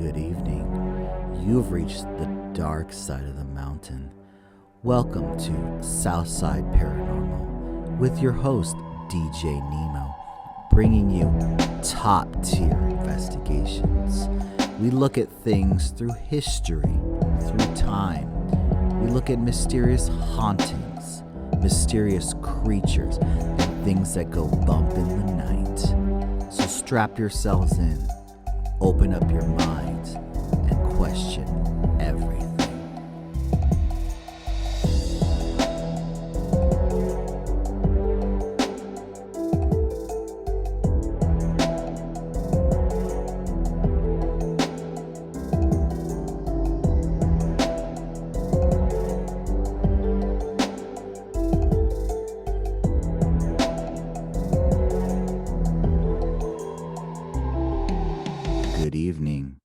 Good evening. You've reached the dark side of the mountain. Welcome to South Side Paranormal with your host, DJ Nemo, bringing you top tier investigations. We look at things through history, through time. We look at mysterious hauntings, mysterious creatures, and things that go bump in the night. So strap yourselves in, open up your minds, and question everything. Good evening.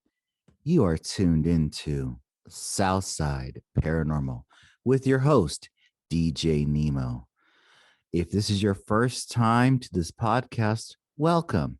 You are tuned into Southside Paranormal with your host, DJ Nemo. If this is your first time to this podcast, welcome.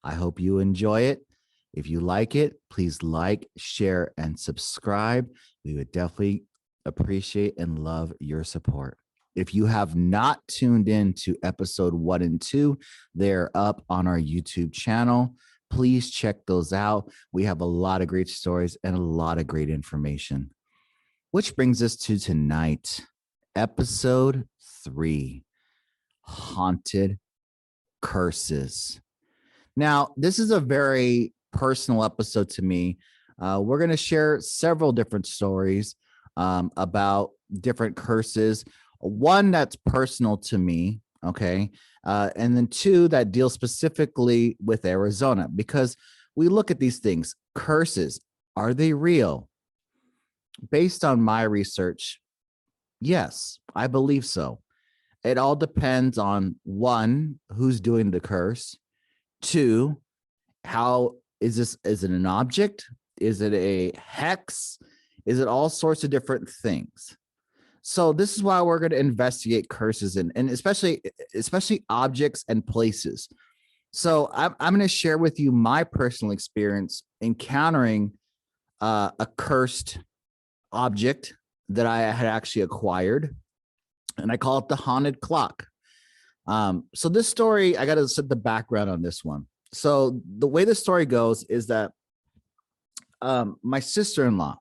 I hope you enjoy it. If you like it, please like, share, and subscribe. We would definitely appreciate and love your support. If you have not tuned in to episode 1 and 2, they're up on our YouTube channel. Please check those out. We have a lot of great stories and a lot of great information. Which brings us to tonight, episode 3, Haunted Curses. Now, this is a very personal episode to me. We're going to share several different stories about different curses. One that's personal to me, okay? And then 2 that deal specifically with Arizona, because we look at these things. Curses, are they real? Based on my research, yes, I believe so. It all depends on 1, who's doing the curse. 2, how is it an object? Is it a hex? Is it all sorts of different things? So this is why we're going to investigate curses and especially objects and places. So I'm going to share with you my personal experience encountering a cursed object that I had actually acquired, and I call it the haunted clock. So this story, I got to set the background on this one. So the way the story goes is that my sister-in-law.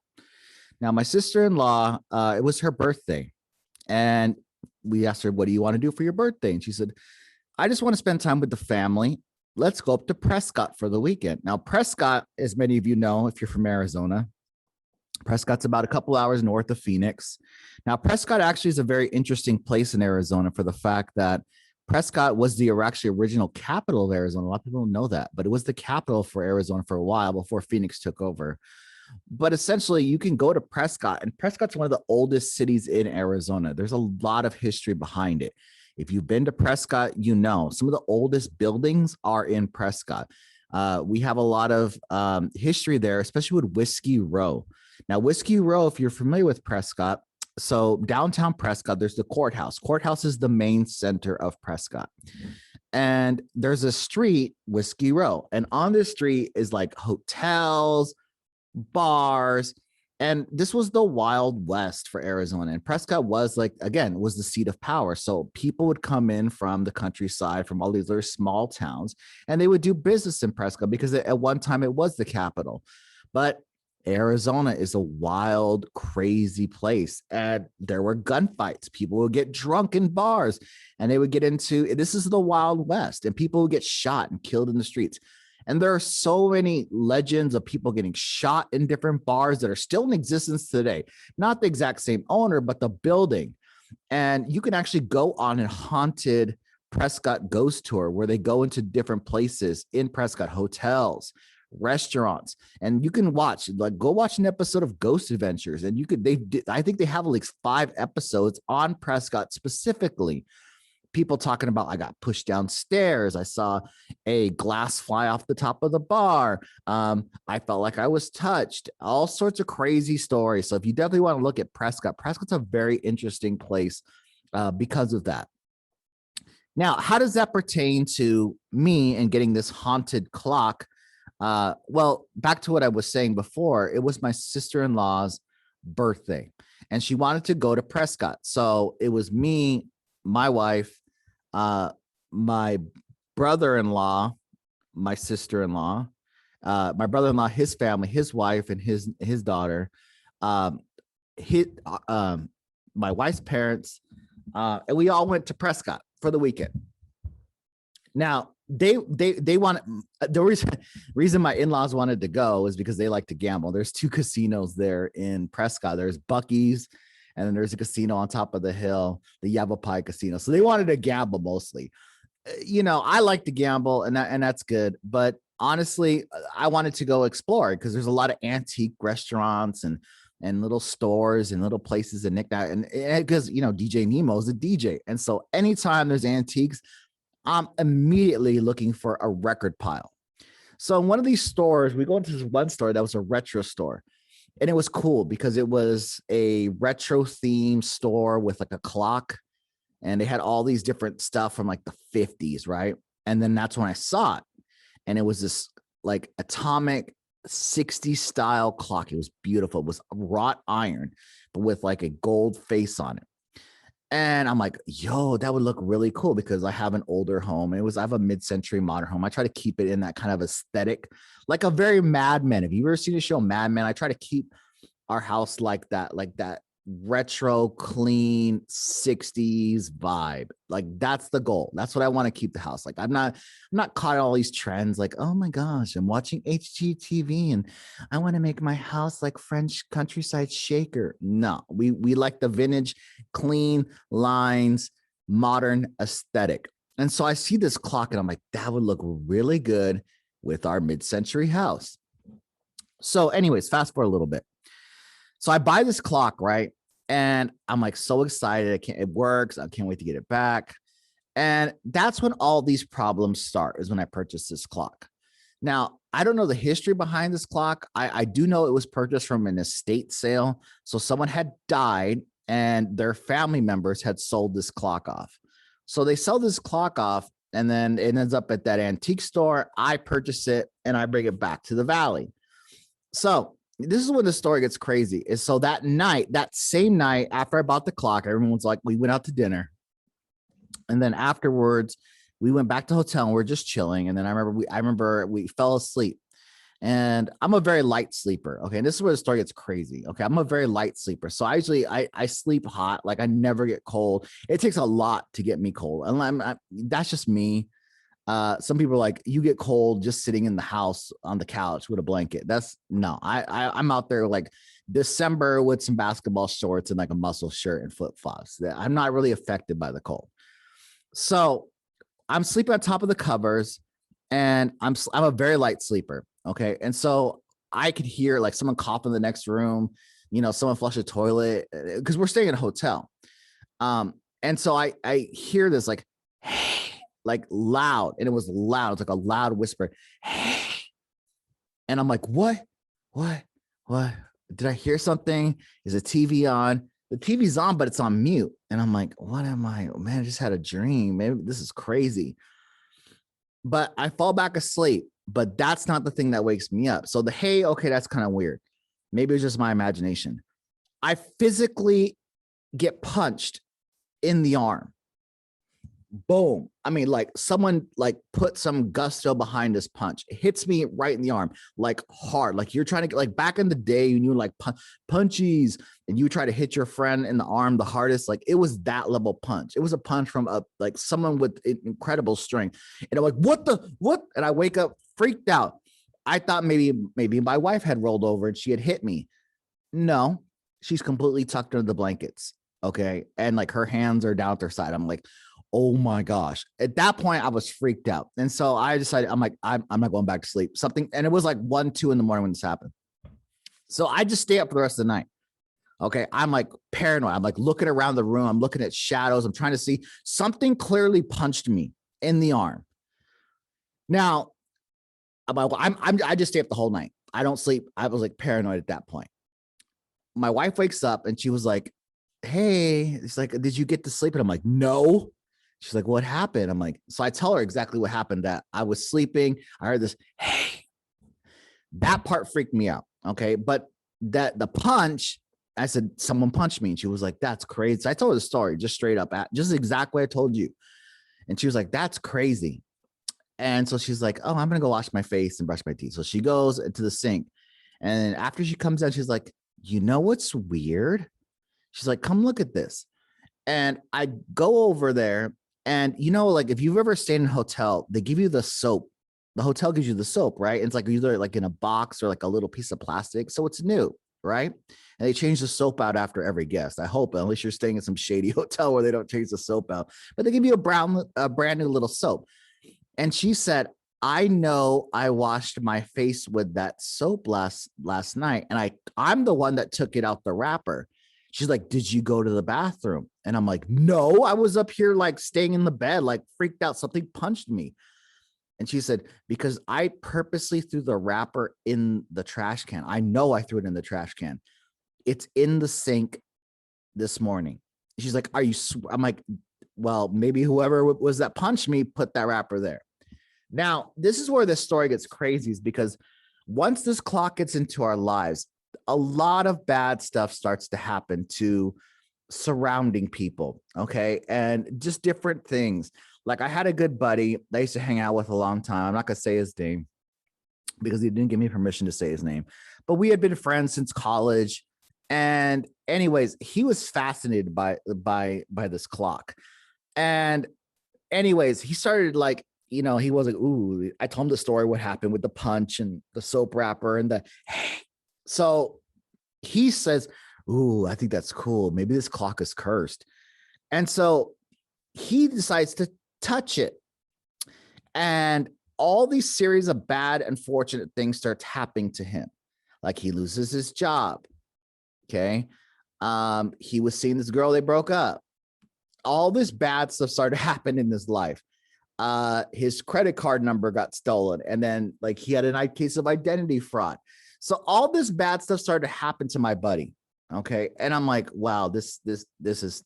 Now, my sister-in-law, it was her birthday, and we asked her, what do you want to do for your birthday? And she said, I just want to spend time with the family. Let's go up to Prescott for the weekend. Now, Prescott, as many of you know, if you're from Arizona, Prescott's about a couple hours north of Phoenix. Now, Prescott actually is a very interesting place in Arizona for the fact that Prescott was the actually original capital of Arizona. A lot of people don't know that, but it was the capital for Arizona for a while before Phoenix took over. But essentially, you can go to Prescott, and Prescott's one of the oldest cities in Arizona. There's a lot of history behind it. If you've been to Prescott, you know some of the oldest buildings are in Prescott. We have a lot of history there, especially with Whiskey Row. Now, Whiskey Row, if you're familiar with Prescott, so downtown Prescott, there's the courthouse. Courthouse is the main center of Prescott. And there's a street, Whiskey Row. And on this street is like hotels, bars, and this was the Wild West for Arizona. And Prescott was was the seat of power. So people would come in from the countryside, from all these other small towns, and they would do business in Prescott because at one time it was the capital. But Arizona is a wild, crazy place, and there were gunfights. People would get drunk in bars, and they would get into, this is the Wild West, and people would get shot and killed in the streets. And there are so many legends of people getting shot in different bars that are still in existence today. Not the exact same owner, but the building. And you can actually go on a haunted Prescott ghost tour where they go into different places in Prescott, hotels, restaurants, and you can go watch an episode of Ghost Adventures. And I think they have like 5 episodes on Prescott specifically. People talking about, I got pushed downstairs. I saw a glass fly off the top of the bar. I felt like I was touched. All sorts of crazy stories. So if you definitely want to look at Prescott, Prescott's a very interesting place because of that. Now, how does that pertain to me and getting this haunted clock Well, back to what I was saying before, it was my sister-in-law's birthday and she wanted to go to Prescott. So it was me, my wife, my brother-in-law, my sister-in-law, my brother-in-law, his family, his wife, and his daughter, um, his, my wife's parents, and we all went to Prescott for the weekend. Now they want the reason my in-laws wanted to go is because they like to gamble. There's 2 casinos there in Prescott. There's Bucky's, and then there's a casino on top of the hill, the Yavapai Casino. So they wanted to gamble mostly. You know, I like to gamble, and that's good. But honestly, I wanted to go explore because there's a lot of antique restaurants and little stores and little places and knickknack. And because, you know, DJ Nemo is a DJ. And so anytime there's antiques, I'm immediately looking for a record pile. So in one of these stores, we go into this one store that was a retro store. And it was cool because it was a retro themed store with like a clock. And they had all these different stuff from like the 50s, right? And then that's when I saw it. And it was this like atomic 60s style clock. It was beautiful. It was wrought iron, but with like a gold face on it. And I'm like, yo, that would look really cool because I have an older home. I have a mid-century modern home. I try to keep it in that kind of aesthetic, like a very Mad Men. Have you ever seen the show Mad Men? I try to keep our house like that retro, clean 60s vibe. Like that's the goal. That's what I want to keep the house. Like I'm not caught in all these trends. Like, oh my gosh, I'm watching HGTV and I want to make my house like French countryside shaker. No, we like the vintage, clean lines, modern aesthetic. And so I see this clock and I'm like, that would look really good with our mid-century house. So anyways, fast forward a little bit. So I buy this clock, right? And I'm like so excited. It works. I can't wait to get it back. And that's when all these problems start, is when I purchased this clock. Now, I don't know the history behind this clock. I do know it was purchased from an estate sale. So someone had died and their family members had sold this clock off. So they sell this clock off and then it ends up at that antique store. I purchase it and I bring it back to the valley. So this is when the story gets crazy. Is so that night, that same night after I bought the clock, everyone's like, we went out to dinner. And then afterwards, we went back to the hotel and we're just chilling. And then I remember we fell asleep. And I'm a very light sleeper. Okay. And this is where the story gets crazy. Okay. I'm a very light sleeper. So I usually I sleep hot. Like I never get cold. It takes a lot to get me cold. And that's just me. Some people are like, you get cold just sitting in the house on the couch with a blanket. That's no, I'm out there like December with some basketball shorts and like a muscle shirt and flip flops. I'm not really affected by the cold. So I'm sleeping on top of the covers and I'm a very light sleeper. Okay. And so I could hear like someone cough in the next room, you know, someone flush a toilet because we're staying in a hotel. And so I hear this like, hey, like loud, and it was loud. It's like a loud whisper. Hey. And I'm like, what? Did I hear something? Is the TV on? The TV's on, but it's on mute. And I'm like, what am I? Oh, man, I just had a dream. Maybe this is crazy. But I fall back asleep, but that's not the thing that wakes me up. So the, hey, okay, that's kind of weird. Maybe it's just my imagination. I physically get punched in the arm. Boom. I mean, like someone like put some gusto behind this punch. It hits me right in the arm, like hard. Like you're trying to get, like back in the day, you knew like punchies and you try to hit your friend in the arm the hardest. Like it was that level punch. It was a punch from like someone with incredible strength. And I'm like, what? And I wake up freaked out. I thought maybe my wife had rolled over and she had hit me. No, she's completely tucked under the blankets. Okay. And like her hands are down at her side. I'm like, oh my gosh. At that point, I was freaked out. And so I decided, I'm like, I'm not going back to sleep. Something, and it was like 1, 2 in the morning when this happened. So I just stay up for the rest of the night. Okay. I'm like paranoid. I'm like looking around the room. I'm looking at shadows. I'm trying to see something clearly punched me in the arm. Now, I just stay up the whole night. I don't sleep. I was like paranoid at that point. My wife wakes up and she was like, hey, it's like, did you get to sleep? And I'm like, no. She's like, what happened? I'm like, so I tell her exactly what happened, that I was sleeping. I heard this, hey, That part freaked me out. Okay. But the punch, I said, someone punched me. And she was like, that's crazy. So I told her the story just straight up, just exactly I told you. And she was like, that's crazy. And so she's like, oh, I'm going to go wash my face and brush my teeth. So she goes to the sink. And after she comes out, she's like, you know what's weird? She's like, come look at this. And I go over there. And, you know, like if you've ever stayed in a hotel, they give you the soap. The hotel gives you the soap, right? And it's like either like in a box or like a little piece of plastic. So it's new, right? And they change the soap out after every guest. I hope, unless you're staying in some shady hotel where they don't change the soap out. But they give you a brand new little soap. And she said, I know I washed my face with that soap last night. And I'm the one that took it out the wrapper. She's like, did you go to the bathroom? And I'm like, no, I was up here like staying in the bed, like freaked out. Something punched me. And she said, because I purposely threw the wrapper in the trash can. I know I threw it in the trash can. It's in the sink this morning. She's like, are you? I'm like, well, maybe whoever was that punched me put that wrapper there. Now, this is where this story gets crazy, is because once this clock gets into our lives, a lot of bad stuff starts to happen to surrounding people. Okay. And just different things. Like I had a good buddy that I used to hang out with a long time. I'm not going to say his name because he didn't give me permission to say his name, but we had been friends since college. And anyways, he was fascinated by this clock. And anyways, he started like, you know, he was like, ooh, I told him the story, what happened with the punch and the soap wrapper and the, hey. So he says, ooh, I think that's cool. Maybe this clock is cursed. And so he decides to touch it. And all these series of bad, unfortunate things start happening to him. Like he loses his job. Okay. He was seeing this girl, they broke up. All this bad stuff started happening in his life. His credit card number got stolen. And then like he had a case of identity fraud. So all this bad stuff started to happen to my buddy. Okay. And I'm like, wow, this is,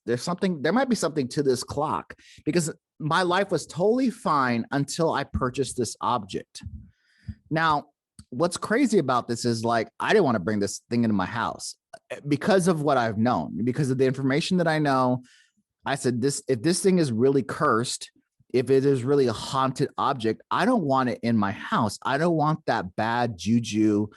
there might be something to this clock, because my life was totally fine until I purchased this object. Now, what's crazy about this is like, I didn't want to bring this thing into my house because of what I've known, because of the information that I know. I said, if this thing is really cursed, if it is really a haunted object, I don't want it in my house. I don't want that bad juju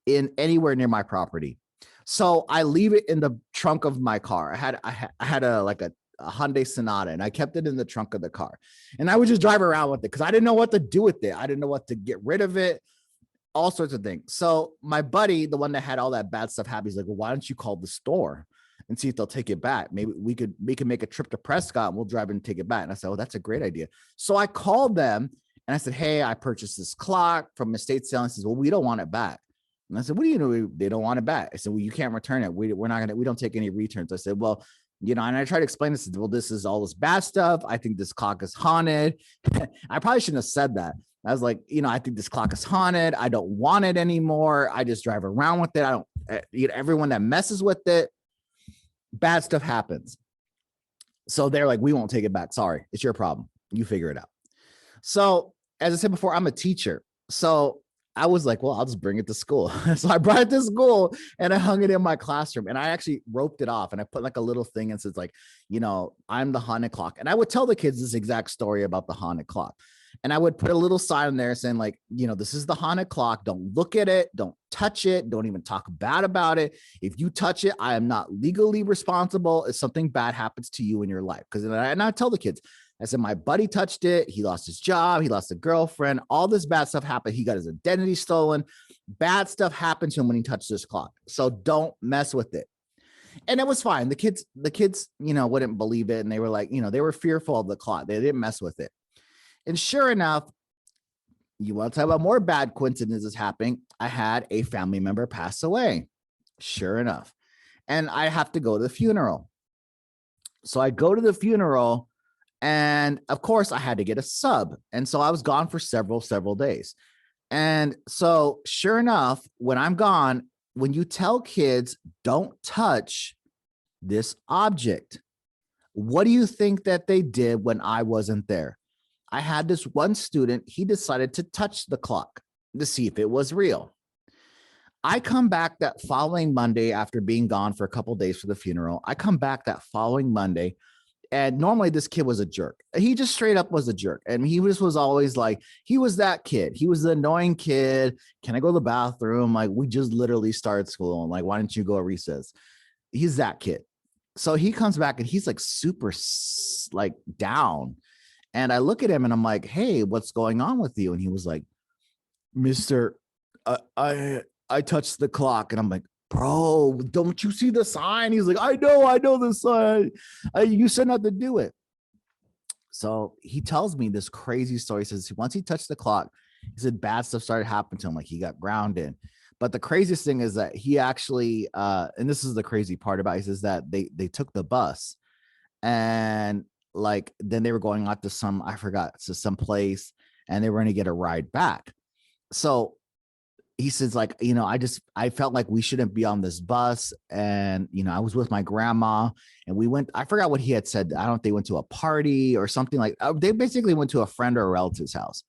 in anywhere near my property. So I leave it in the trunk of my car. I had a Hyundai Sonata, and I kept it in the trunk of the car. And I would just drive around with it because I didn't know what to do with it. I didn't know what to get rid of it, all sorts of things. So my buddy, the one that had all that bad stuff happen, he's like, well, why don't you call the store and see if they'll take it back? Maybe we can make a trip to Prescott and we'll drive and take it back. And I said, oh, that's a great idea. So I called them and I said, hey, I purchased this clock from estate sale. And he says, well, we don't want it back. And I said, what do you know? They don't want it back. I said, well, you can't return it. We don't take any returns. I said, well, you know, and I tried to explain this. Well, this is all this bad stuff. I think this clock is haunted. I probably shouldn't have said that. I was like, you know, I think this clock is haunted. I don't want it anymore. I just drive around with it. I don't, you know, everyone that messes with it, bad stuff happens. So they're like, we won't take it back. Sorry. It's your problem. You figure it out. So as I said before, I'm a teacher. So I was like, well, I'll just bring it to school. So I brought it to school and I hung it in my classroom, and I actually roped it off and I put like a little thing and says like, you know, I'm the haunted clock. And I would tell the kids this exact story about the haunted clock. And I would put a little sign in there saying like, you know, this is the haunted clock. Don't look at it. Don't touch it. Don't even talk bad about it. If you touch it, I am not legally responsible if something bad happens to you in your life. And I tell the kids, I said, my buddy touched it. He lost his job. He lost a girlfriend. All this bad stuff happened. He got his identity stolen. Bad stuff happened to him when he touched this clock. So don't mess with it. And it was fine. The kids, you know, wouldn't believe it. And they were like, you know, they were fearful of the clock. They didn't mess with it. And sure enough, you want to talk about more bad coincidences happening. I had a family member pass away. Sure enough. And I have to go to the funeral. So I go to the funeral. And of course, I had to get a sub. And so I was gone for several days. And so sure enough, when I'm gone, when you tell kids, don't touch this object, what do you think that they did when I wasn't there? I had this one student, he decided to touch the clock to see if it was real. I come back that following Monday after being gone for a couple of days for the funeral. I come back that following Monday. And normally this kid was a jerk. He just straight up was a jerk. And he just was always like, he was that kid. He was the annoying kid. Can I go to the bathroom? Like, we just literally started school. And like, why don't you go to recess? He's that kid. So he comes back and he's like super like down. And I look at him and I'm like, hey, what's going on with you? And he was like, Mr. I touched the clock. And I'm like, bro, don't you see the sign? He's like, I know the sign. You said not to do it. So he tells me this crazy story. He says once he touched the clock, he said bad stuff started happening to him, like he got grounded. But the craziest thing is that he actually, and this is the crazy part about it, he says that they took the bus and like then they were going out to some, I forgot, to some place, and they were going to get a ride back. So he says, like, I felt like we shouldn't be on this bus. And, I was with my grandma and we went, I forgot what he had said. I don't think they went to a party or something like, they basically went to a friend or a relative's house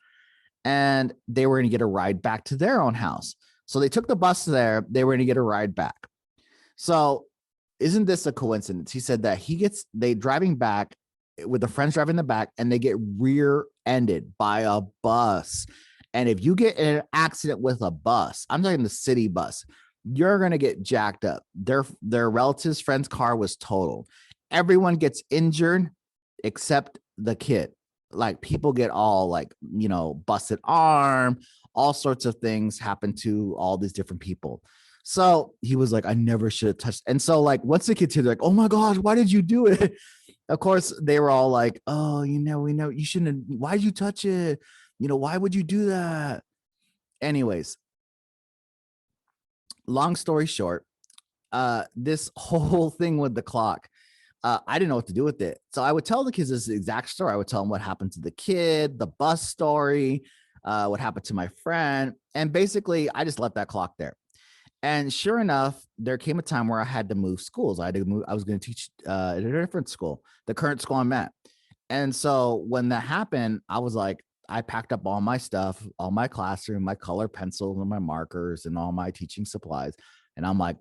and they were going to get a ride back to their own house. So they took the bus there. They were going to get a ride back. So isn't this a coincidence? He said that they driving back with the friends driving in the back and they get rear-ended by a bus. And if you get in an accident with a bus, I'm talking the city bus, you're going to get jacked up. Their relative's friend's car was totaled. Everyone gets injured except the kid. Like people get all like, busted arm, all sorts of things happen to all these different people. So he was like, I never should have touched. And so like, once the kids, they're like, oh my gosh, why did you do it? Of course, they were all like, oh, we know you shouldn't have, why'd you touch it? Why would you do that? Anyways, long story short, this whole thing with the clock, I didn't know what to do with it. So I would tell the kids this exact story. I would tell them what happened to the kid, the bus story, what happened to my friend. And basically, I just left that clock there. And sure enough, there came a time where I had to move schools. I was going to teach at a different school, the current school I'm at. And so when that happened, I was like, I packed up all my stuff, all my classroom, my color pencils and my markers and all my teaching supplies. And I'm like,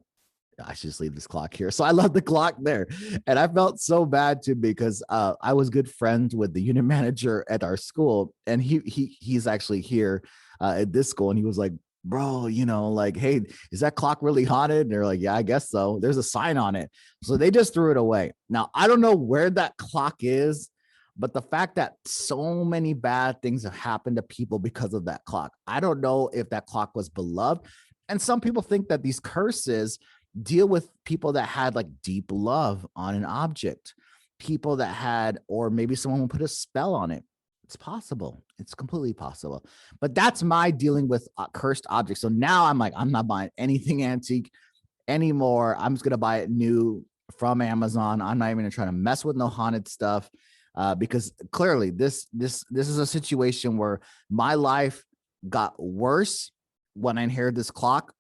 I should just leave this clock here. So I left the clock there. And I felt so bad too, because I was good friends with the unit manager at our school. And he's actually here at this school. And he was like, bro, like, hey, is that clock really haunted? And they're like, yeah, I guess so. There's a sign on it. So they just threw it away. Now, I don't know where that clock is, but the fact that so many bad things have happened to people because of that clock, I don't know if that clock was beloved. And some people think that these curses deal with people that had like deep love on an object, people that had, or maybe someone will put a spell on it. It's possible. It's completely possible. But that's my dealing with cursed objects. So now I'm like, I'm not buying anything antique anymore. I'm just going to buy it new from Amazon. I'm not even going to try to mess with no haunted stuff. Because clearly this is a situation where my life got worse when I inherited this clock.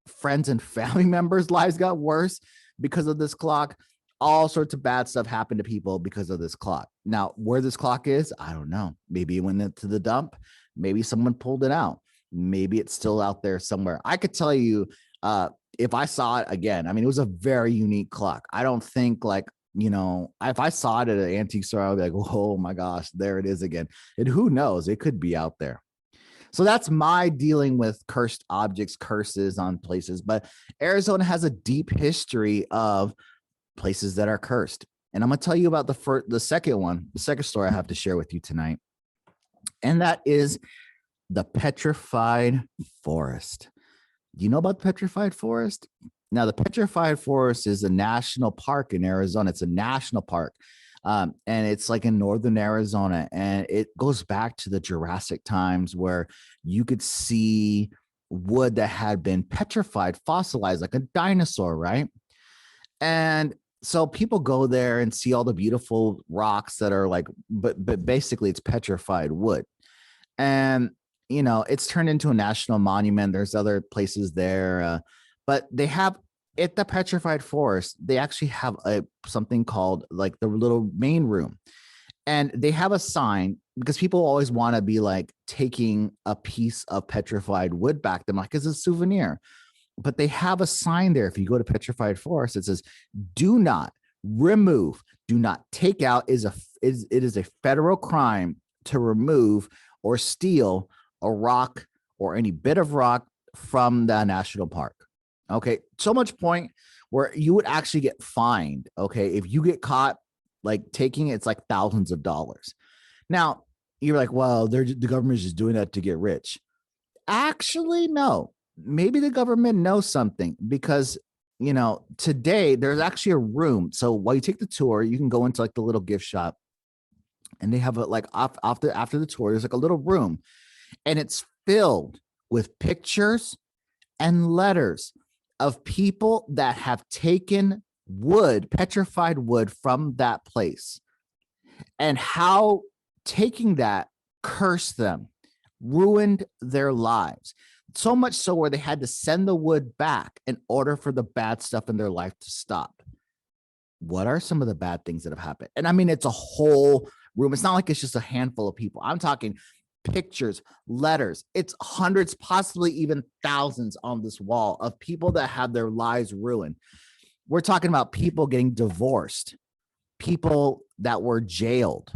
Friends and family members' lives got worse because of this clock. All sorts of bad stuff happened to people because of this clock. Now, where this clock is, I don't know. Maybe it went to the dump. Maybe someone pulled it out. Maybe it's still out there somewhere. I could tell you if I saw it again. I mean, it was a very unique clock. I don't think like, if I saw it at an antique store, I would be like, oh my gosh, there it is again. And who knows, it could be out there. So that's my dealing with cursed objects, curses on places. But Arizona has a deep history of places that are cursed. And I'm going to tell you about the second story I have to share with you tonight. And that is the Petrified Forest. Do you know about the Petrified Forest? Now, the Petrified Forest is a national park in Arizona. It's a national park. And it's like in northern Arizona. And it goes back to the Jurassic times where you could see wood that had been petrified, fossilized, like a dinosaur, right? And so people go there and see all the beautiful rocks that are like, but basically it's petrified wood. And, it's turned into a national monument. There's other places there. But they have at the Petrified Forest, they actually have something called like the little main room. And they have a sign because people always want to be like taking a piece of petrified wood back to them, like as a souvenir. but they have a sign there. If you go to Petrified Forest, it says, do not remove, do not take out. It is a federal crime to remove or steal a rock or any bit of rock from the national park. Okay. So much point where you would actually get fined. Okay. If you get caught like taking it, it's like thousands of dollars. Now you're like, well, the government is just doing that to get rich. Actually, no. Maybe the government knows something because, you know, today there's actually a room. So while you take the tour, you can go into like the little gift shop and they have a like after the tour, there's like a little room and it's filled with pictures and letters of people that have taken wood, petrified wood from that place and how taking that cursed them, ruined their lives. So much so where they had to send the wood back in order for the bad stuff in their life to stop. What are some of the bad things that have happened? And I mean, it's a whole room. It's not like it's just a handful of people. I'm talking pictures, letters. It's hundreds, possibly even thousands on this wall of people that had their lives ruined. We're talking about people getting divorced, people that were jailed,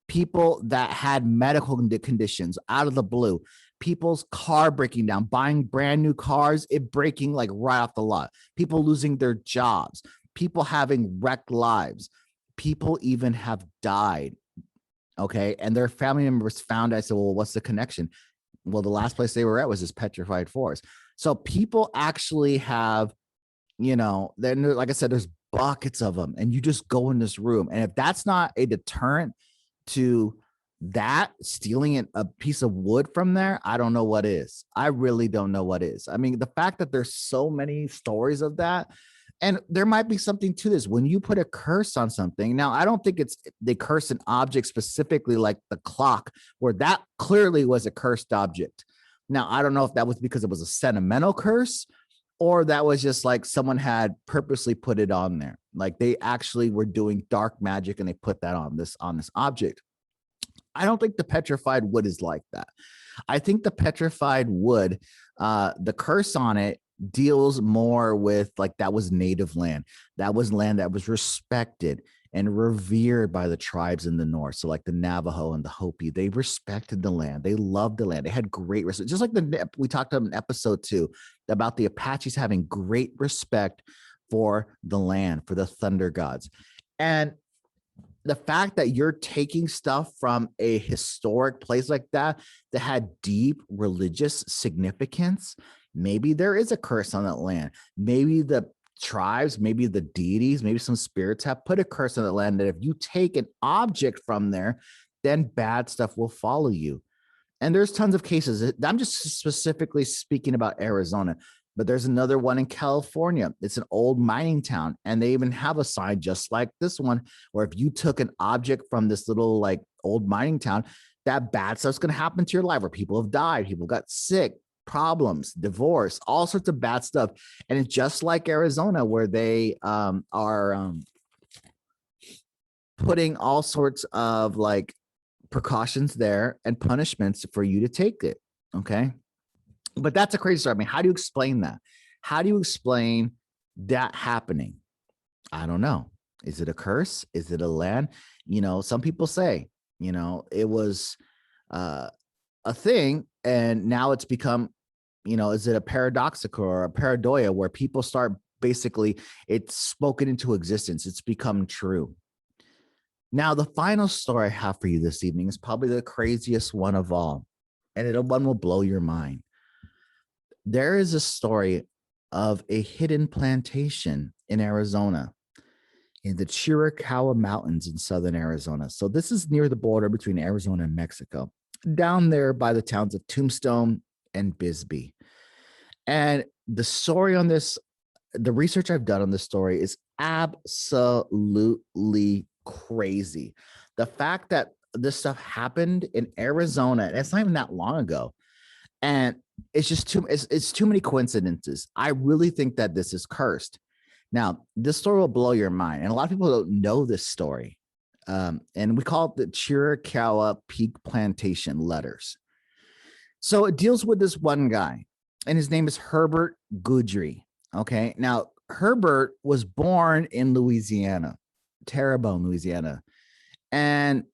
people that had medical conditions out of the blue, people's car breaking down, buying brand new cars, it breaking like right off the lot, people losing their jobs, people having wrecked lives, people even have died. Okay. And their family members found, I said, well, what's the connection? Well, the last place they were at was this petrified forest. So people actually have, you know, then like I said, there's buckets of them and you just go in this room. And if that's not a deterrent to that stealing a piece of wood from there, I don't know what is. I really don't know what is. I mean, the fact that there's so many stories of that, and there might be something to this when you put a curse on something. Now, I don't think it's they curse an object specifically like the clock, where that clearly was a cursed object. Now, I don't know if that was because it was a sentimental curse or that was just like someone had purposely put it on there. Like they actually were doing dark magic and they put that on this object. I don't think the petrified wood is like that. I think the petrified wood, the curse on it deals more with like that was native land. That was land that was respected and revered by the tribes in the north. So like the Navajo and the Hopi, they respected the land. They loved the land. They had great respect. Just like we talked about in episode 2 about the Apaches having great respect for the land, for the thunder gods. And the fact that you're taking stuff from a historic place like that had deep religious significance, maybe there is a curse on that land. Maybe the tribes, maybe the deities, maybe some spirits have put a curse on that land that if you take an object from there, then bad stuff will follow you. And there's tons of cases. I'm just specifically speaking about Arizona, but there's another one in California. It's an old mining town, and they even have a sign just like this one, where if you took an object from this little like old mining town, that bad stuff's going to happen to your life, where people have died, people got sick, problems, divorce, all sorts of bad stuff. And it's just like Arizona, where they are putting all sorts of like precautions there and punishments for you to take it. Okay. But that's a crazy story. I mean, how do you explain that? How do you explain that happening? I don't know. Is it a curse? Is it a land? You know, some people say, you know, it was a thing and now it's become, you know, is it a paradoxical or a paradoia where people start basically it's spoken into existence? It's become true. Now, the final story I have for you this evening is probably the craziest one of all, and one will blow your mind. There is a story of a hidden plantation in Arizona, in the Chiricahua Mountains in southern Arizona. So this is near the border between Arizona and Mexico, down there by the towns of Tombstone and Bisbee. And the story on this, the research I've done on this story is absolutely crazy. The fact that this stuff happened in Arizona, and it's not even that long ago, and it's just it's too many coincidences. I really think that this is cursed. Now, this story will blow your mind, and a lot of people don't know this story. And we call it the Chiricahua Peak Plantation letters. So it deals with this one guy. and his name is Herbert Goodry. Okay. Now, Herbert was born in Louisiana, Terrebonne, Louisiana. And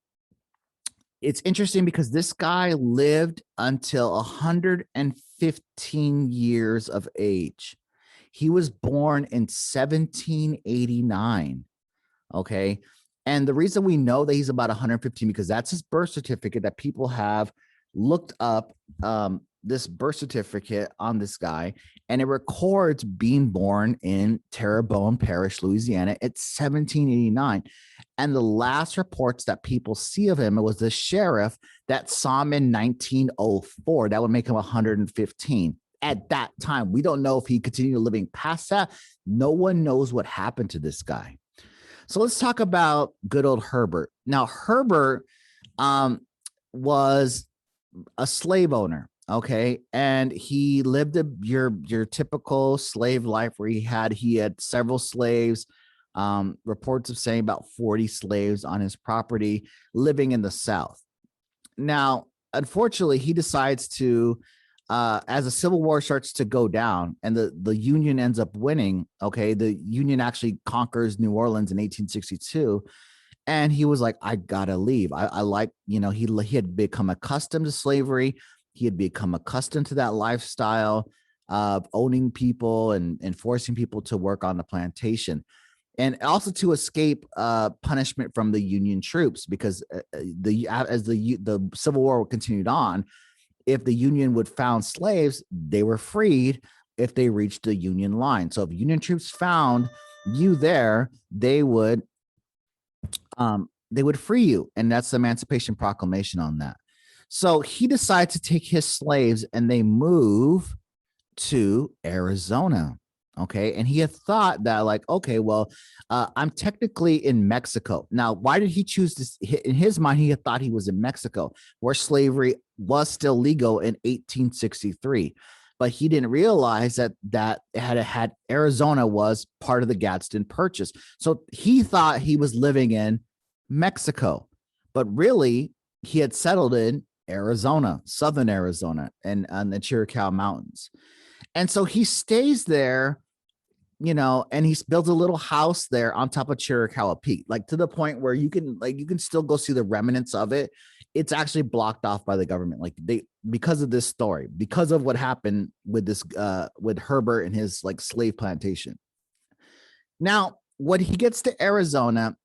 it's interesting because this guy lived until 115 years of age. He was born in 1789. Okay. And the reason we know that he's about 115 because that's his birth certificate that people have looked up this birth certificate on this guy, and it records being born in Terrebonne Parish, Louisiana at 1789. And the last reports that people see of him, it was the sheriff that saw him in 1904. That would make him 115 at that time. We don't know if he continued living past that. No one knows what happened to this guy. So let's talk about good old Herbert. Now, Herbert was a slave owner, okay, and he lived your typical slave life where he had several slaves. Reports of saying about 40 slaves on his property, living in the South. Now, unfortunately, he decides to, as the Civil War starts to go down and the Union ends up winning, okay, the Union actually conquers New Orleans in 1862. And he was like, I gotta leave. I like, he had become accustomed to slavery. He had become accustomed to that lifestyle of owning people and forcing people to work on the plantation. And also to escape punishment from the Union troops, because as the Civil War continued on, if the Union would found slaves, they were freed if they reached the Union line. So if Union troops found you there, they would free you, and that's the Emancipation Proclamation on that. So he decided to take his slaves, and they move to Arizona. Okay. And he had thought that, like, okay, well, I'm technically in Mexico. Now, why did he choose this? In his mind, he had thought he was in Mexico, where slavery was still legal in 1863. But he didn't realize that had Arizona was part of the Gadsden Purchase. So he thought he was living in Mexico, but really he had settled in Arizona, southern Arizona, and on the Chiricahua Mountains. And so he stays there, and he's built a little house there on top of Chiricahua Peak, like to the point where you can still go see the remnants of it. It's actually blocked off by the government, because of this story, because of what happened with this with Herbert and his slave plantation. Now, when he gets to Arizona,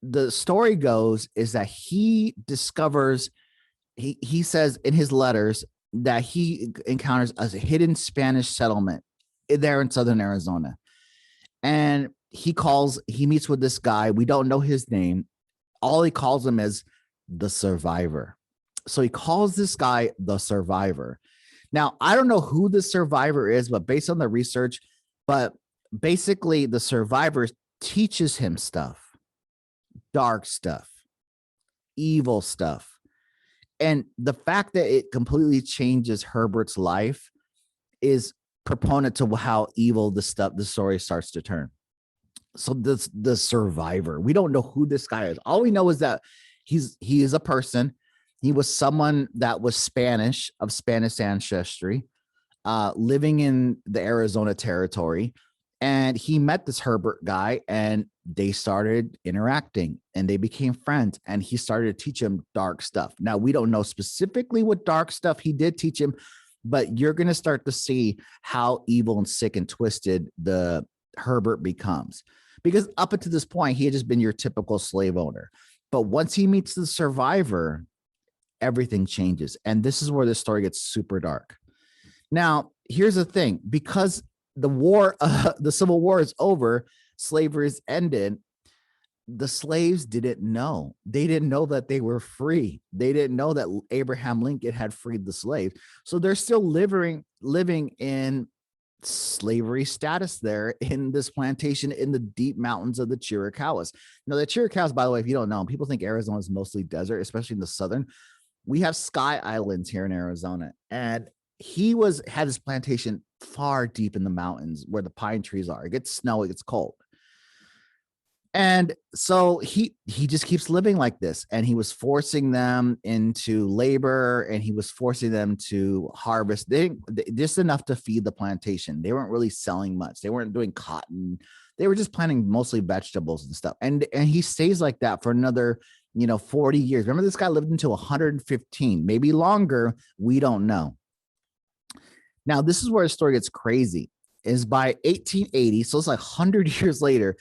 the story goes is that he discovers, he says in his letters that he encounters a hidden Spanish settlement there in southern Arizona. And he meets with this guy. We don't know his name. All he calls him is the Survivor. So he calls this guy the Survivor. Now, I don't know who the Survivor is, but based on the research, but basically the Survivor teaches him stuff, dark stuff, evil stuff. And the fact that it completely changes Herbert's life is proponent to how evil the story starts to turn. So the Survivor, we don't know who this guy is. All we know is that he is a person. He was someone that was Spanish, of Spanish ancestry, living in the Arizona territory. And he met this Herbert guy, and they started interacting, and they became friends, and he started to teach him dark stuff. Now, we don't know specifically what dark stuff he did teach him, but you're going to start to see how evil and sick and twisted the Herbert becomes. Because up until this point, he had just been your typical slave owner. But once he meets the Survivor, everything changes. And this is where the story gets super dark. Now, here's the thing. Because the Civil War is over, slavery is ended, the slaves didn't know. They didn't know that they were free. They didn't know that Abraham Lincoln had freed the slaves. So they're still living in slavery status there in this plantation in the deep mountains of the Chiricahuas. Now, the Chiricahuas, by the way, if you don't know, people think Arizona is mostly desert, especially in the southern. We have sky islands here in Arizona, and he had his plantation far deep in the mountains where the pine trees are. It gets snowy, it gets cold. And so he just keeps living like this, and he was forcing them into labor, and he was forcing them to harvest just enough to feed the plantation. They weren't really selling much. They weren't doing cotton. They were just planting mostly vegetables and stuff. And he stays like that for another 40 years. Remember, this guy lived until 115, maybe longer. We don't know. Now, this is where the story gets crazy. Is by 1880, so it's like 100 years later,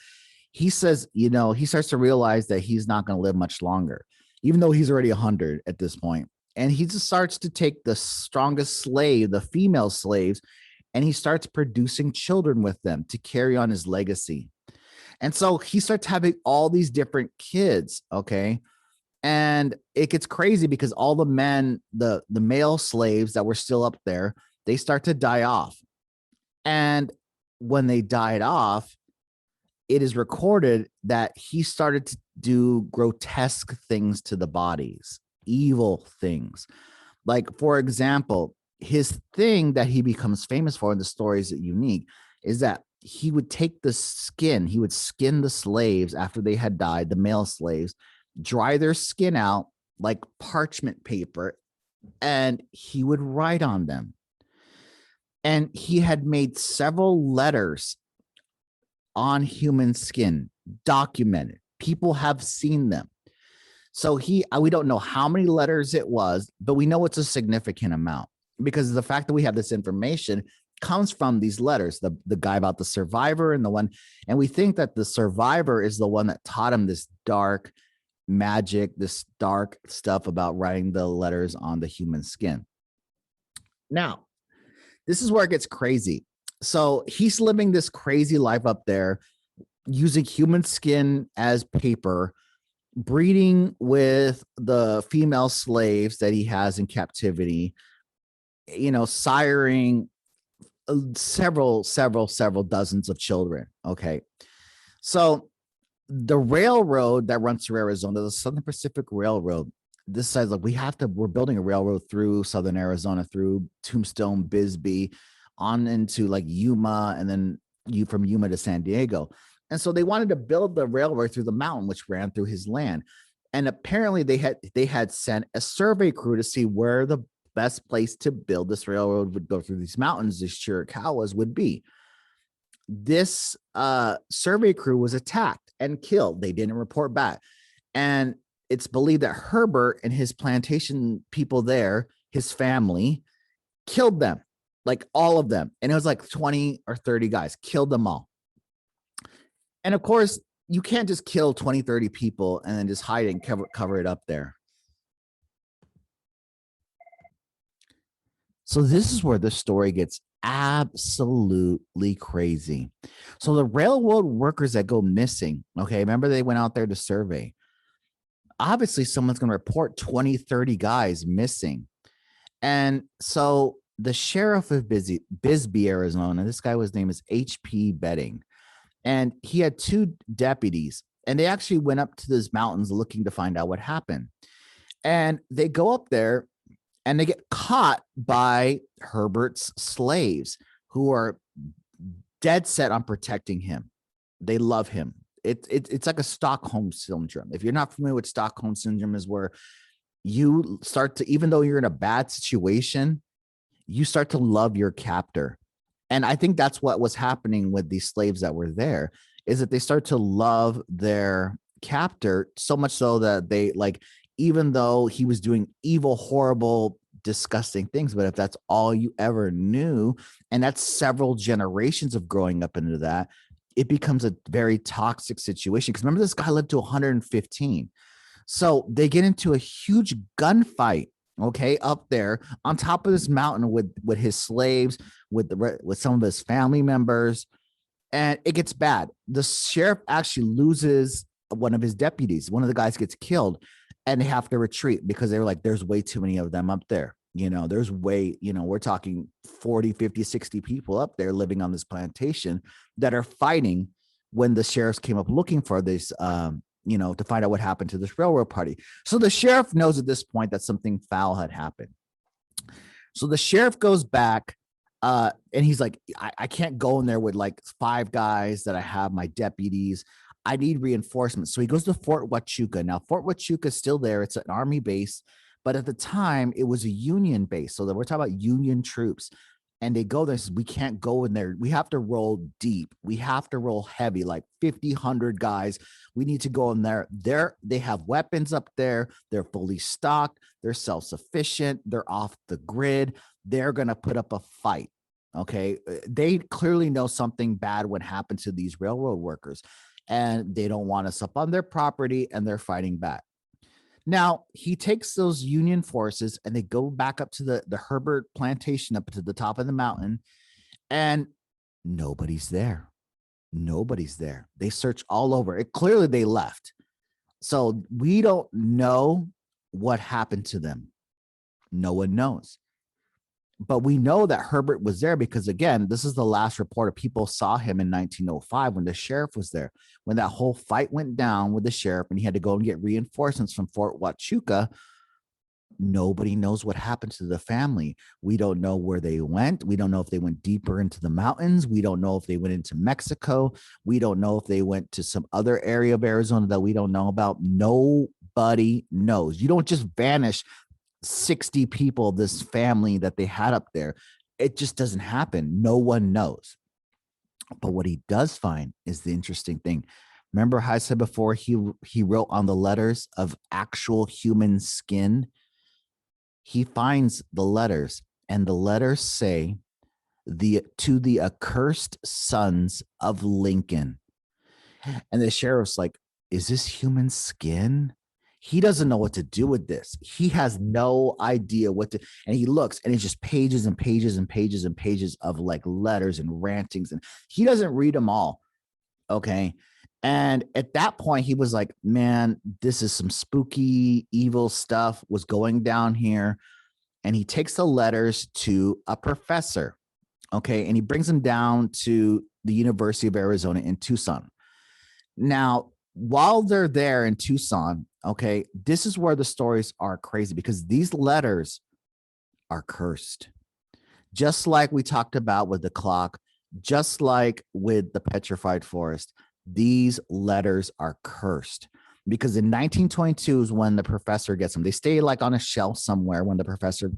he says, he starts to realize that he's not going to live much longer, even though he's already 100 at this point. And he just starts to take the strongest slave, the female slaves, and he starts producing children with them to carry on his legacy. And so he starts having all these different kids, okay? And it gets crazy because all the men, the male slaves that were still up there, they start to die off. And when they died off, it is recorded that he started to do grotesque things to the bodies, evil things. Like, for example, his thing that he becomes famous for, and the story is unique, is that he would take the skin, he would skin the slaves after they had died, the male slaves, dry their skin out like parchment paper, and he would write on them. And he had made several letters on human skin, documented. People have seen them. So we don't know how many letters it was, but we know it's a significant amount, because the fact that we have this information comes from these letters, the guy about the survivor and the one, and we think that the survivor is the one that taught him this dark magic, this dark stuff about writing the letters on the human skin. Now, this is where it gets crazy. So he's living this crazy life up there, using human skin as paper, breeding with the female slaves that he has in captivity, siring several dozens of children. Okay. So the railroad that runs through Arizona, the Southern Pacific Railroad, this says, like, we're building a railroad through Southern Arizona, through Tombstone, Bisbee, on into like Yuma, and then from Yuma to San Diego. And so they wanted to build the railroad through the mountain, which ran through his land. And apparently they had sent a survey crew to see where the best place to build this railroad would go through these mountains, these Chiricahuas would be. This survey crew was attacked and killed. They didn't report back. And it's believed that Herbert and his plantation people there, his family, killed them, like all of them. And it was like 20 or 30 guys, killed them all. And of course, you can't just kill 20, 30 people and then just hide it and cover it up there. So this is where the story gets absolutely crazy. So the railroad workers that go missing, okay, remember they went out there to survey. Obviously, someone's going to report 20, 30 guys missing. And so the sheriff of Bisbee, Arizona, this guy, his name is H.P. Betting. And he had two deputies, and they actually went up to those mountains looking to find out what happened. And they go up there and they get caught by Herbert's slaves, who are dead set on protecting him. They love him. It's like a Stockholm syndrome. If you're not familiar with Stockholm syndrome, is where you start to, even though you're in a bad situation, you start to love your captor. And I think that's what was happening with these slaves that were there, is that they start to love their captor so much so that they, like, even though he was doing evil, horrible, disgusting things, but if that's all you ever knew, and that's several generations of growing up into that, it becomes a very toxic situation. Because remember, this guy lived to 115. So they get into a huge gunfight, okay, up there on top of this mountain with his slaves, with some of his family members, and it gets bad. The sheriff actually loses one of his deputies. One of the guys gets killed, and they have to retreat because they were like, there's way too many of them up there. There's way, we're talking 40, 50, 60 people up there living on this plantation that are fighting when the sheriffs came up looking for this, to find out what happened to this railroad party. So the sheriff knows at this point that something foul had happened. So the sheriff goes back, and he's like, I can't go in there with like 5 guys that I have, my deputies. I need reinforcements. So he goes to Fort Huachuca. Now, Fort Huachuca is still there. It's an army base, but at the time it was a Union base. So we're talking about Union troops. And they go there and says, we can't go in there. We have to roll deep. We have to roll heavy, like 50, 100 guys. We need to go in there. They have weapons up there. They're fully stocked. They're self-sufficient. They're off the grid. They're going to put up a fight. Okay. They clearly know something bad would happen to these railroad workers, and they don't want us up on their property, and they're fighting back. Now, he takes those Union forces and they go back up to the Herbert Plantation, up to the top of the mountain, and nobody's there. Nobody's there. They search all over. Clearly they left. So we don't know what happened to them. No one knows. But we know that Herbert was there because, again, this is the last report of people saw him in 1905 when the sheriff was there. When that whole fight went down with the sheriff and he had to go and get reinforcements from Fort Huachuca, nobody knows what happened to the family. We don't know where they went. We don't know if they went deeper into the mountains. We don't know if they went into Mexico. We don't know if they went to some other area of Arizona that we don't know about. Nobody knows. You don't just vanish 60 people, this family that they had up there. It just doesn't happen. No one knows. But what he does find is the interesting thing. Remember how I said before, he wrote on the letters of actual human skin? He finds the letters, and the letters say, to the accursed sons of Lincoln. And the sheriff's like, is this human skin? He doesn't know what to do with this. He has no idea what to, and he looks, and it's just pages and pages and pages and pages of like letters and rantings, and he doesn't read them all. Okay. And at that point, he was like, man, this is some spooky, evil stuff was going down here. And he takes the letters to a professor. Okay. And he brings them down to the University of Arizona in Tucson. Now, while they're there in Tucson, okay, this is where the stories are crazy, because these letters are cursed. Just like we talked about with the clock, just like with the Petrified Forest, these letters are cursed. Because in 1922 is when the professor gets them. They stay like on a shelf somewhere when the professor,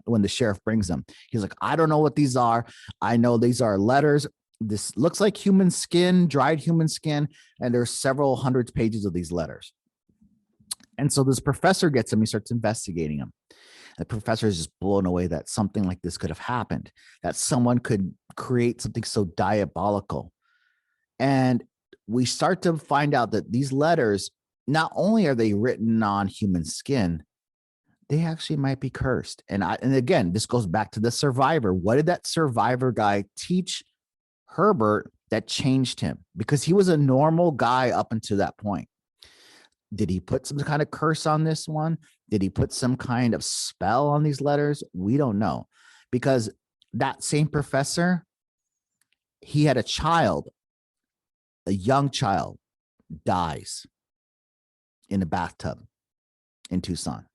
when the sheriff brings them. He's like, I don't know what these are. I know these are letters. This looks like human skin, dried human skin, and there's several hundreds pages of these letters. And so this professor gets them. He starts investigating them. The professor is just blown away that something like this could have happened, that someone could create something so diabolical. And we start to find out that these letters, not only are they written on human skin, they actually might be cursed. And again, this goes back to the survivor. What did that survivor guy teach Herbert that changed him? Because he was a normal guy up until that point. Did he put some kind of curse on this one? Did he put some kind of spell on these letters? We don't know, because that same professor, he had a child, a young child, dies in a bathtub in Tucson.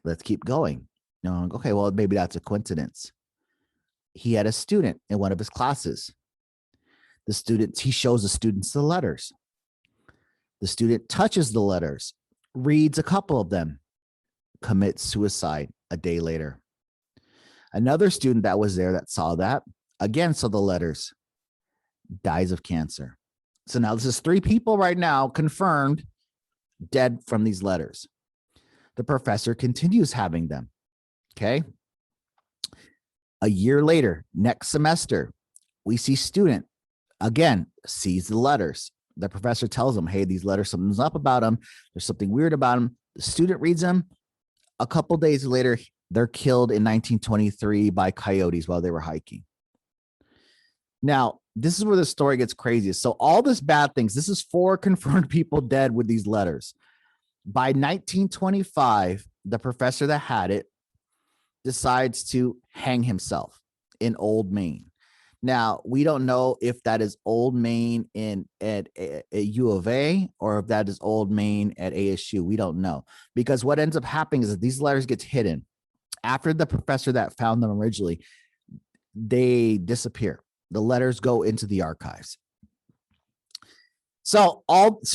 Let's keep going. No, okay, well, maybe that's a coincidence. He had a student in one of his classes. He shows the students the letters. The student touches the letters, reads a couple of them, commits suicide a day later. Another student that was there that saw that, again saw the letters, dies of cancer. So now this is 3 people right now confirmed dead from these letters. The professor continues having them. Okay. A year later, next semester, we see student again sees the letters. The professor tells him, hey, these letters, something's up about them. There's something weird about them. The student reads them. A couple days later, they're killed in 1923 by coyotes while they were hiking. Now, this is where the story gets crazy. So all this bad things, this is 4 confirmed people dead with these letters. By 1925, the professor that had it decides to hang himself in Old Main. Now, we don't know if that is Old Main at U of A or if that is Old Main at ASU. We don't know, because what ends up happening is that these letters get hidden. After the professor that found them originally, they disappear. The letters go into the archives. So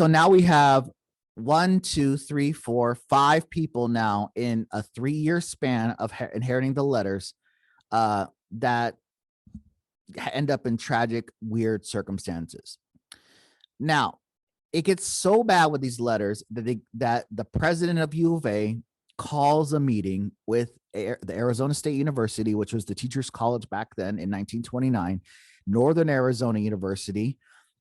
now we have 5 people now in a 3-year span of inheriting the letters that end up in tragic, weird circumstances. Now, it gets so bad with these letters that the president of U of A calls a meeting with the Arizona State University, which was the teachers' college back then in 1929, Northern Arizona University,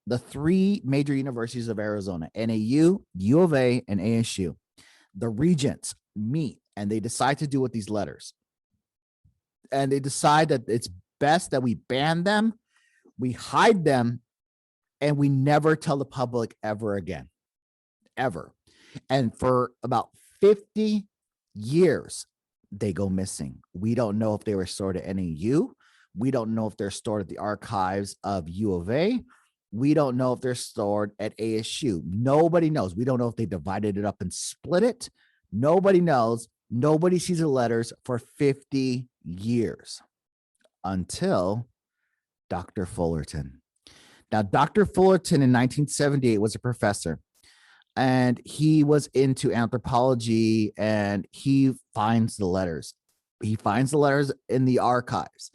the 3 major universities of Arizona, NAU, U of A, and ASU. The regents meet and they decide to do with these letters. And they decide that it's best that we ban them, we hide them, and we never tell the public ever again, ever. And for about 50 years, they go missing. We don't know if they were stored at NAU. We don't know if they're stored at the archives of U of A. We don't know if they're stored at ASU. Nobody knows. We don't know if they divided it up and split it. Nobody knows. Nobody sees the letters for 50 years until Dr. Fullerton. Now, Dr. Fullerton in 1978 was a professor, and he was into anthropology, and he finds the letters. He finds the letters in the archives,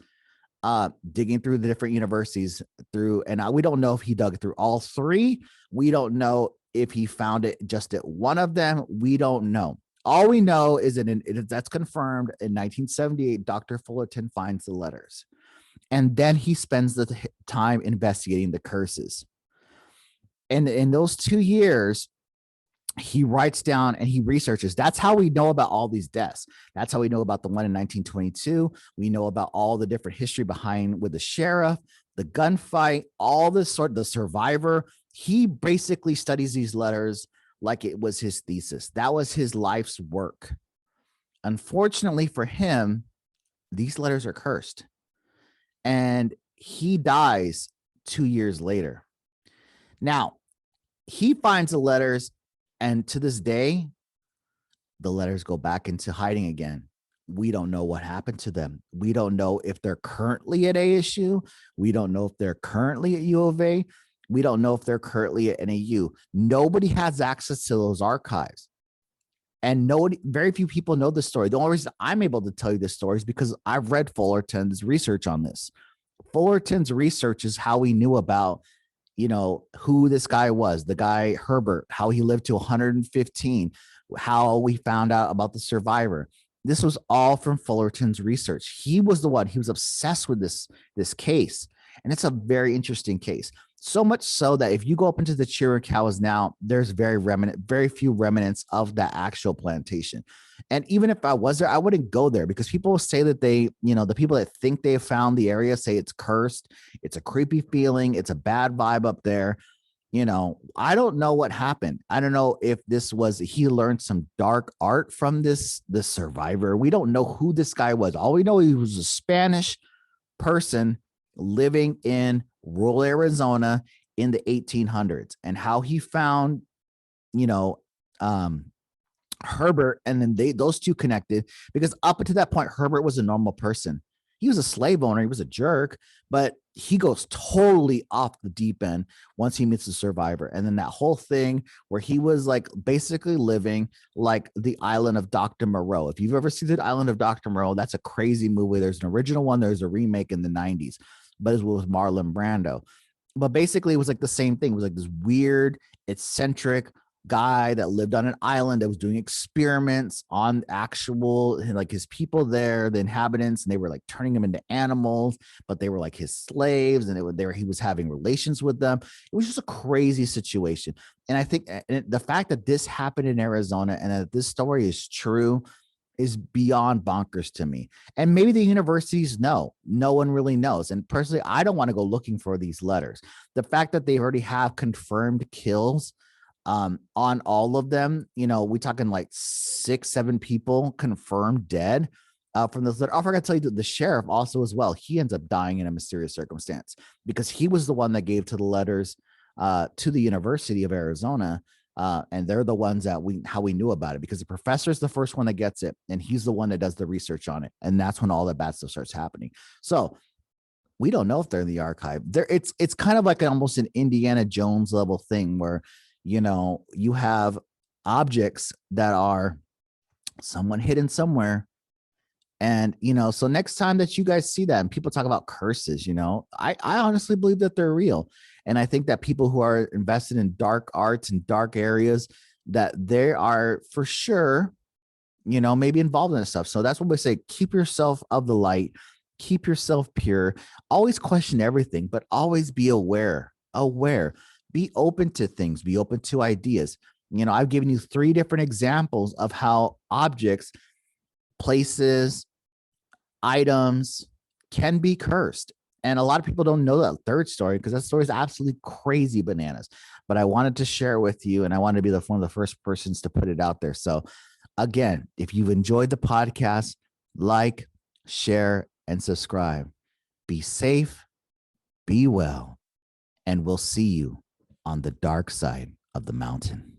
digging through the different universities and we don't know if he dug through all 3. We don't know if he found it just at one of them. We don't know. All we know is that that's confirmed in 1978, Dr. Fullerton finds the letters. And then he spends the time investigating the curses. And in those 2 years, he writes down and he researches. That's how we know about all these deaths. That's how we know about the one in 1922. We know about all the different history behind with the sheriff, the gunfight, all this the survivor. He basically studies these letters like it was his thesis. That was his life's work. Unfortunately for him, these letters are cursed. And he dies 2 years later. Now, he finds the letters, and to this day, the letters go back into hiding again. We don't know what happened to them. We don't know if they're currently at ASU. We don't know if they're currently at U of A. We don't know if they're currently at NAU. Nobody has access to those archives. And very few people know the story. The only reason I'm able to tell you this story is because I've read Fullerton's research on this. Fullerton's research is how we knew about, who this guy was, the guy Herbert, how he lived to 115, how we found out about the survivor. This was all from Fullerton's research. He was the one, he was obsessed with this case. And it's a very interesting case. So much so that if you go up into the Chiricahuas now, there's very few remnants of that actual plantation. And even if I was there, I wouldn't go there because people say that the people that think they have found the area say it's cursed. It's a creepy feeling. It's a bad vibe up there. I don't know what happened. I don't know if he learned some dark art from the survivor. We don't know who this guy was. All we know, he was a Spanish person living in rural Arizona in the 1800s, and how he found, Herbert, and then those two connected, because up to that point, Herbert was a normal person. He was a slave owner. He was a jerk, but he goes totally off the deep end once he meets the survivor. And then that whole thing where he was like basically living like the island of Dr. Moreau. If you've ever seen the island of Dr. Moreau, that's a crazy movie. There's an original one. There's a remake in the 90s, but it was with Marlon Brando. But basically it was like the same thing. It was like this weird, eccentric guy that lived on an island that was doing experiments on actual, like, his people there, the inhabitants, and they were like turning them into animals, but they were like his slaves, and he was having relations with them. It was just a crazy situation. And I think the fact that this happened in Arizona and that this story is true is beyond bonkers to me. And maybe the universities know. No one really knows. And personally, I don't want to go looking for these letters. The fact that they already have confirmed kills on all of them, we talking like 6-7 people confirmed dead from this letter. I forgot to tell you, the sheriff also as well, he ends up dying in a mysterious circumstance because he was the one that gave to the letters to the University of Arizona. And they're the ones that how we knew about it, because the professor is the first one that gets it, and he's the one that does the research on it. And that's when all that bad stuff starts happening. So we don't know if they're in the archive. It's kind of like almost an Indiana Jones level thing where, you have objects that are someone hidden somewhere. And, so next time that you guys see that and people talk about curses, I honestly believe that they're real. And I think that people who are invested in dark arts and dark areas, that they are for sure, maybe involved in this stuff. So that's what we say. Keep yourself of the light, keep yourself pure, always question everything, but always be aware, be open to things, be open to ideas. I've given you 3 different examples of how objects, places, items can be cursed. And a lot of people don't know that third story because that story is absolutely crazy bananas. But I wanted to share it with you, and I wanted to be one of the first persons to put it out there. So again, if you've enjoyed the podcast, like, share, and subscribe. Be safe, be well, and we'll see you on the dark side of the mountain.